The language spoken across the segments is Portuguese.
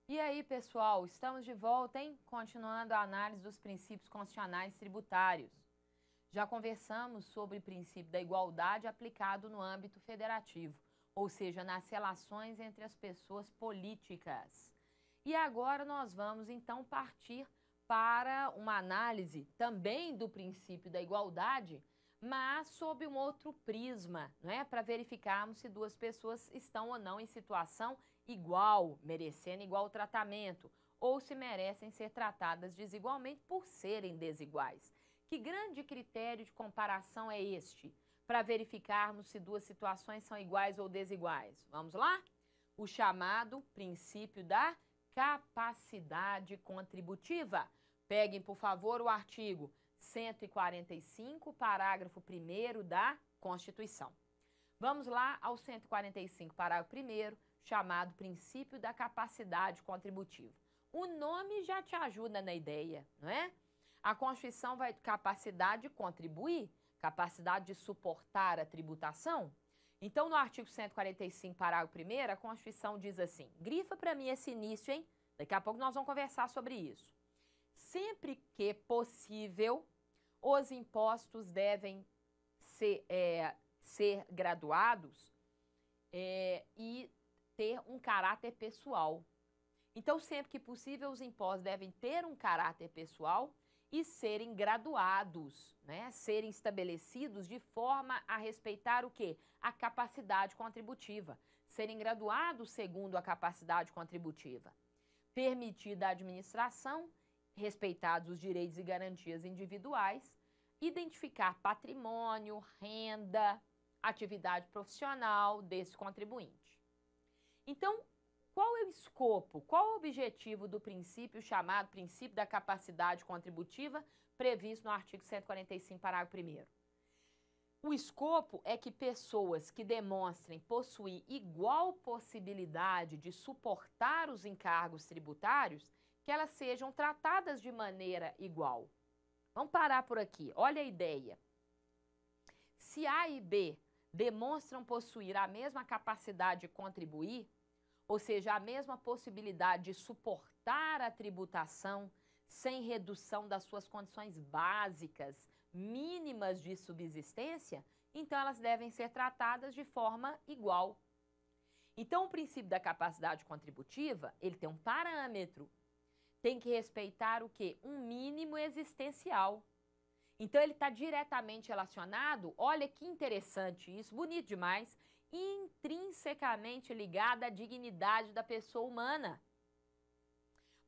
E aí, pessoal, estamos de volta, hein? Continuando a análise dos princípios constitucionais tributários. Já conversamos sobre o princípio da igualdade aplicado no âmbito federativo, ou seja, nas relações entre as pessoas políticas. E agora nós vamos, então, partir para uma análise também do princípio da igualdade, mas sob um outro prisma, não é? Para verificarmos se duas pessoas estão ou não em situação igual, merecendo igual tratamento, ou se merecem ser tratadas desigualmente por serem desiguais. Que grande critério de comparação é este para verificarmos se duas situações são iguais ou desiguais? Vamos lá? O chamado princípio da capacidade contributiva. Peguem, por favor, o artigo 145, parágrafo 1º da Constituição. Vamos lá ao 145, parágrafo 1º, chamado princípio da capacidade contributiva. O nome já te ajuda na ideia, não é? A Constituição vai capacidade de contribuir, capacidade de suportar a tributação. Então, no artigo 145, parágrafo 1º, a Constituição diz assim, grifa para mim esse início, hein? Daqui a pouco nós vamos conversar sobre isso. Sempre que possível, os impostos devem ser graduados e ter um caráter pessoal. Então, sempre que possível, os impostos devem ter um caráter pessoal e serem graduados, né? Serem estabelecidos de forma a respeitar o quê? A capacidade contributiva. Serem graduados segundo a capacidade contributiva. Permitida a administração, respeitados os direitos e garantias individuais, identificar patrimônio, renda, atividade profissional desse contribuinte. Então, qual é o escopo, qual é o objetivo do princípio chamado princípio da capacidade contributiva previsto no artigo 145, parágrafo 1º? O escopo é que pessoas que demonstrem possuir igual possibilidade de suportar os encargos tributários, que elas sejam tratadas de maneira igual. Vamos parar por aqui. Olha a ideia. Se A e B demonstram possuir a mesma capacidade de contribuir, ou seja, a mesma possibilidade de suportar a tributação sem redução das suas condições básicas, mínimas de subsistência, então elas devem ser tratadas de forma igual. Então, o princípio da capacidade contributiva, ele tem um parâmetro. Tem que respeitar o quê? Um mínimo existencial. Então, ele está diretamente relacionado, olha que interessante isso, bonito demais, intrinsecamente ligado à dignidade da pessoa humana.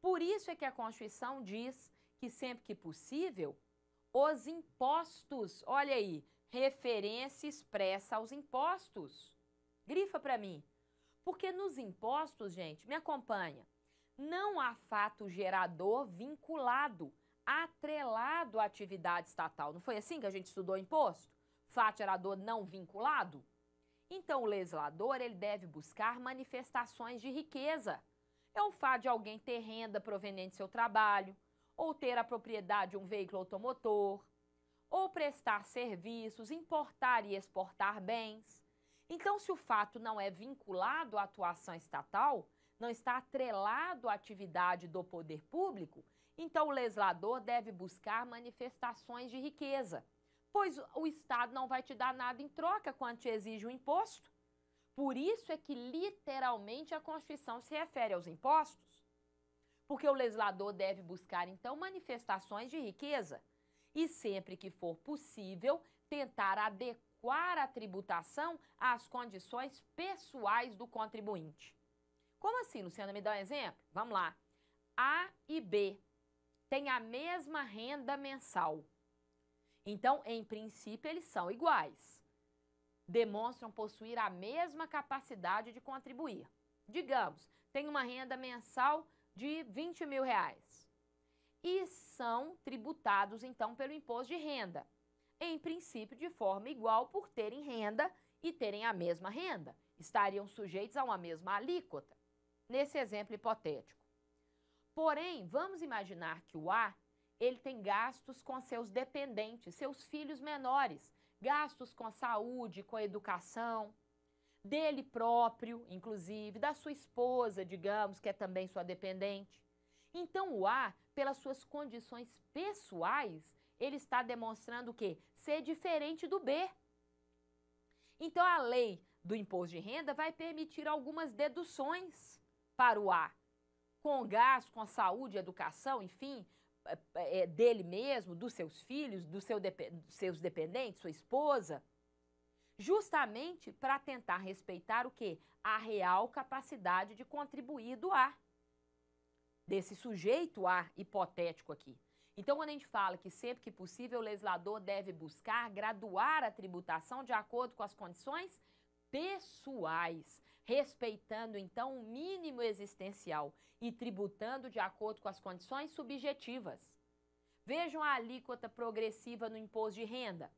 Por isso é que a Constituição diz que sempre que possível, os impostos, olha aí, referência expressa aos impostos. Grifa para mim. Porque nos impostos, gente, me acompanha, não há fato gerador vinculado, atrelado à atividade estatal. Não foi assim que a gente estudou imposto? Fato gerador não vinculado? Então, o legislador ele deve buscar manifestações de riqueza. É o fato de alguém ter renda proveniente do seu trabalho, ou ter a propriedade de um veículo automotor, ou prestar serviços, importar e exportar bens. Então, se o fato não é vinculado à atuação estatal, não está atrelado à atividade do poder público, então o legislador deve buscar manifestações de riqueza, pois o Estado não vai te dar nada em troca quando te exige um imposto. Por isso é que, literalmente, a Constituição se refere aos impostos, porque o legislador deve buscar, então, manifestações de riqueza e, sempre que for possível, tentar adequar a tributação às condições pessoais do contribuinte. Como assim, Luciana? Me dá um exemplo? Vamos lá. A e B têm a mesma renda mensal. Então, em princípio, eles são iguais. Demonstram possuir a mesma capacidade de contribuir. Digamos, tem uma renda mensal de 20 mil reais. E são tributados, então, pelo imposto de renda. Em princípio, de forma igual por terem renda e terem a mesma renda. Estariam sujeitos a uma mesma alíquota. Nesse exemplo hipotético. Porém, vamos imaginar que o A, ele tem gastos com seus dependentes, seus filhos menores, gastos com saúde, com educação. dele próprio, inclusive, da sua esposa, digamos, que é também sua dependente. Então, o A, pelas suas condições pessoais, ele está demonstrando o quê? Ser diferente do B. Então, a lei do imposto de renda vai permitir algumas deduções para o A, com gasto, com saúde, educação, enfim, dele mesmo, dos seus filhos, dos seus dependentes, sua esposa, justamente para tentar respeitar o quê? A real capacidade de contribuir do A, desse sujeito A hipotético aqui. Então, quando a gente fala que sempre que possível o legislador deve buscar graduar a tributação de acordo com as condições pessoais, respeitando então o mínimo existencial e tributando de acordo com as condições subjetivas. Vejam a alíquota progressiva no imposto de renda.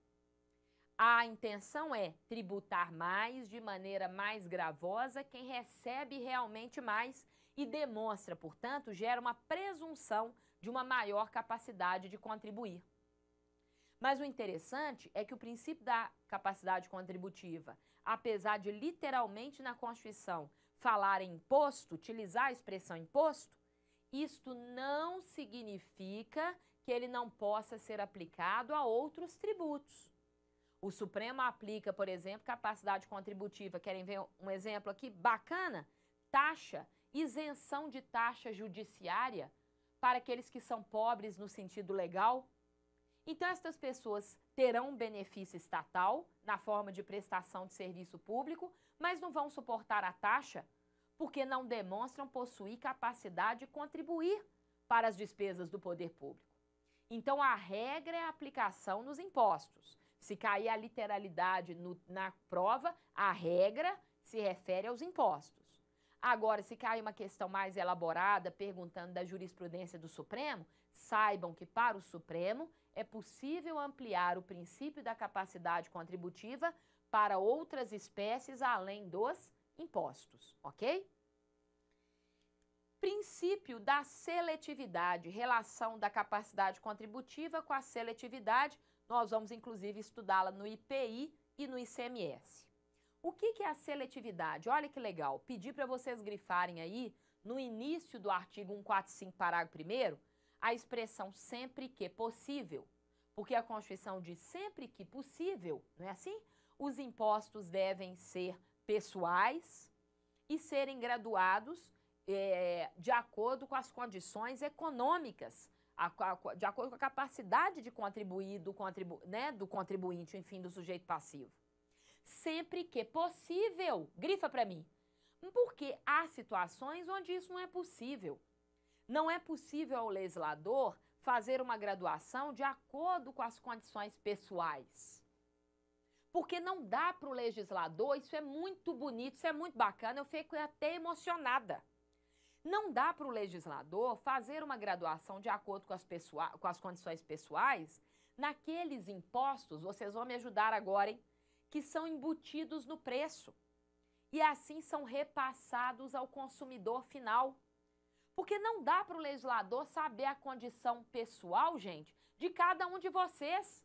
A intenção é tributar mais, de maneira mais gravosa, quem recebe realmente mais e demonstra, portanto, gera uma presunção de uma maior capacidade de contribuir. Mas o interessante é que o princípio da capacidade contributiva, apesar de literalmente na Constituição falar em imposto, utilizar a expressão imposto, isto não significa que ele não possa ser aplicado a outros tributos. O Supremo aplica, por exemplo, capacidade contributiva. Querem ver um exemplo aqui bacana? Taxa, isenção de taxa judiciária para aqueles que são pobres no sentido legal. Então, estas pessoas terão um benefício estatal na forma de prestação de serviço público, mas não vão suportar a taxa porque não demonstram possuir capacidade de contribuir para as despesas do poder público. Então, a regra é a aplicação nos impostos. Se cair a literalidade na prova, a regra se refere aos impostos. Agora, se cair uma questão mais elaborada, perguntando da jurisprudência do Supremo, saibam que para o Supremo é possível ampliar o princípio da capacidade contributiva para outras espécies além dos impostos, ok? Princípio da seletividade, relação da capacidade contributiva com a seletividade. Nós vamos, inclusive, estudá-la no IPI e no ICMS. O que é a seletividade? Olha que legal. Pedi para vocês grifarem aí, no início do artigo 145, parágrafo 1º, a expressão sempre que possível. Porque a Constituição diz sempre que possível, não é assim? Os impostos devem ser pessoais e serem graduados de acordo com as condições econômicas, de acordo com a capacidade de contribuir do contribuinte, enfim, do sujeito passivo. Sempre que possível, grifa para mim, porque há situações onde isso não é possível. Não é possível ao legislador fazer uma graduação de acordo com as condições pessoais. Porque não dá para o legislador, isso é muito bonito, isso é muito bacana, eu fico até emocionada. Não dá para o legislador fazer uma graduação de acordo com as condições pessoais naqueles impostos, vocês vão me ajudar agora, hein, que são embutidos no preço e assim são repassados ao consumidor final. Porque não dá para o legislador saber a condição pessoal, gente, de cada um de vocês.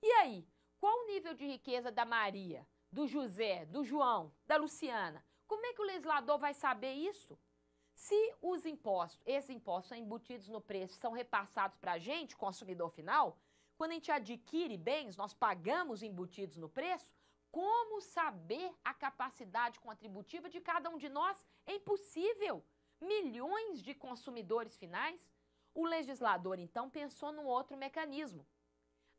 E aí, qual o nível de riqueza da Maria, do José, do João, da Luciana? Como é que o legislador vai saber isso? Se os impostos, esses impostos são embutidos no preço, são repassados para a gente, consumidor final, quando a gente adquire bens, nós pagamos embutidos no preço, como saber a capacidade contributiva de cada um de nós? É impossível. Milhões de consumidores finais. O legislador, então, pensou num outro mecanismo.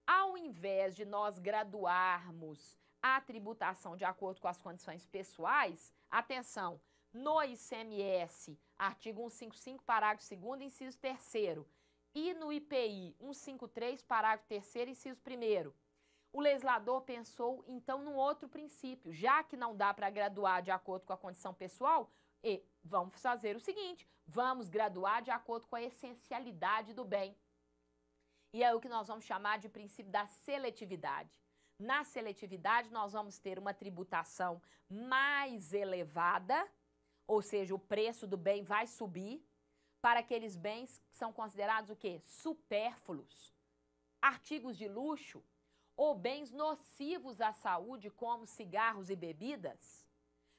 Ao invés de nós graduarmos a tributação de acordo com as condições pessoais, atenção, no ICMS, artigo 155, parágrafo 2º, inciso 3º, e no IPI, 153, parágrafo 3º, inciso 1º, o legislador pensou, então, num outro princípio. Já que não dá para graduar de acordo com a condição pessoal, vamos fazer o seguinte, vamos graduar de acordo com a essencialidade do bem. E é o que nós vamos chamar de princípio da seletividade. Na seletividade, nós vamos ter uma tributação mais elevada, ou seja, o preço do bem vai subir para aqueles bens que são considerados o quê? Supérfluos, artigos de luxo ou bens nocivos à saúde, como cigarros e bebidas.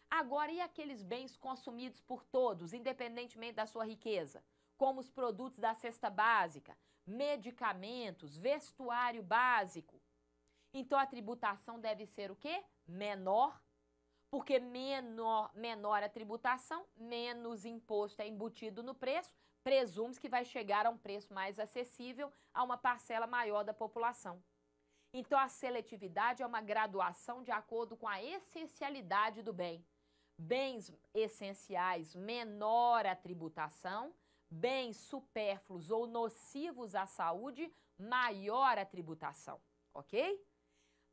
Agora, e aqueles bens consumidos por todos, independentemente da sua riqueza? Como os produtos da cesta básica, medicamentos, vestuário básico. Então, a tributação deve ser o quê? Menor, porque menor a tributação, menos imposto é embutido no preço, presume-se que vai chegar a um preço mais acessível a uma parcela maior da população. Então, a seletividade é uma graduação de acordo com a essencialidade do bem. Bens essenciais, menor a tributação, bens supérfluos ou nocivos à saúde, maior a tributação, ok?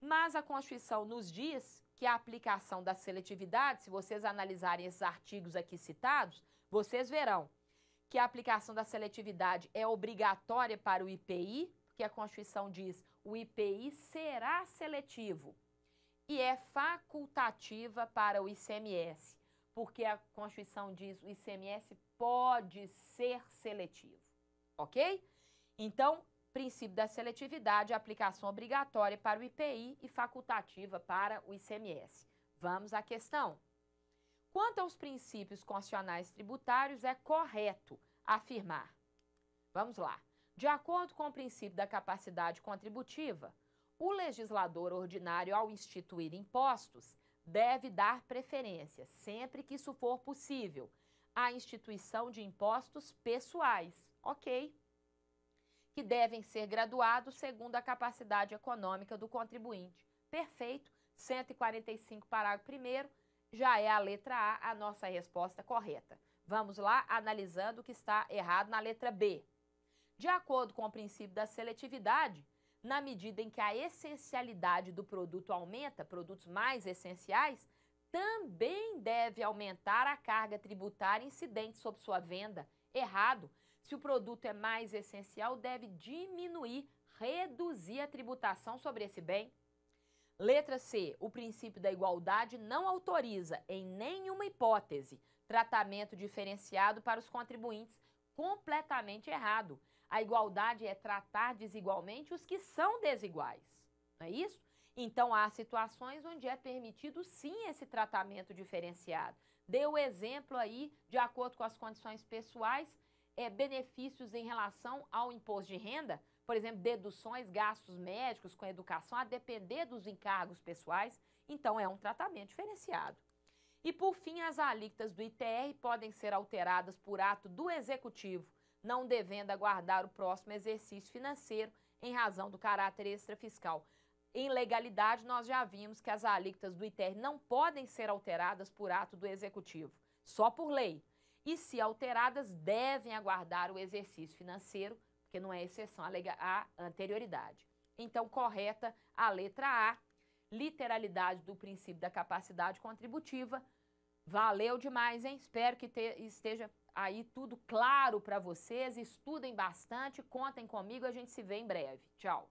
Mas a Constituição nos diz que a aplicação da seletividade, se vocês analisarem esses artigos aqui citados, vocês verão que a aplicação da seletividade é obrigatória para o IPI, porque a Constituição diz o IPI será seletivo, e é facultativa para o ICMS, porque a Constituição diz o ICMS pode ser seletivo, ok? Então, princípio da seletividade, aplicação obrigatória para o IPI e facultativa para o ICMS. Vamos à questão. Quanto aos princípios constitucionais tributários, é correto afirmar. Vamos lá. De acordo com o princípio da capacidade contributiva, o legislador ordinário, ao instituir impostos, deve dar preferência, sempre que isso for possível, à instituição de impostos pessoais, ok? Que devem ser graduados segundo a capacidade econômica do contribuinte. Perfeito, 145, parágrafo 1º, já é a letra A, a nossa resposta correta. Vamos lá, analisando o que está errado na letra B. De acordo com o princípio da seletividade, na medida em que a essencialidade do produto aumenta, produtos mais essenciais, também deve aumentar a carga tributária incidente sobre sua venda. Errado. Se o produto é mais essencial, deve diminuir, reduzir a tributação sobre esse bem. Letra C. O princípio da igualdade não autoriza, em nenhuma hipótese, tratamento diferenciado para os contribuintes. Completamente errado. A igualdade é tratar desigualmente os que são desiguais. Não é isso? Então, há situações onde é permitido, sim, esse tratamento diferenciado. Dê o exemplo aí, de acordo com as condições pessoais, benefícios em relação ao imposto de renda, por exemplo, deduções, gastos médicos com educação, a depender dos encargos pessoais, então é um tratamento diferenciado. E por fim, as alíquotas do ITR podem ser alteradas por ato do Executivo, não devendo aguardar o próximo exercício financeiro em razão do caráter extrafiscal. Em legalidade, nós já vimos que as alíquotas do ITR não podem ser alteradas por ato do Executivo, só por lei. E, se alteradas, devem aguardar o exercício financeiro, porque não é exceção à anterioridade. Então, correta a letra A, literalidade do princípio da capacidade contributiva. Valeu demais, hein? Espero que esteja aí tudo claro para vocês. Estudem bastante, contem comigo, a gente se vê em breve. Tchau!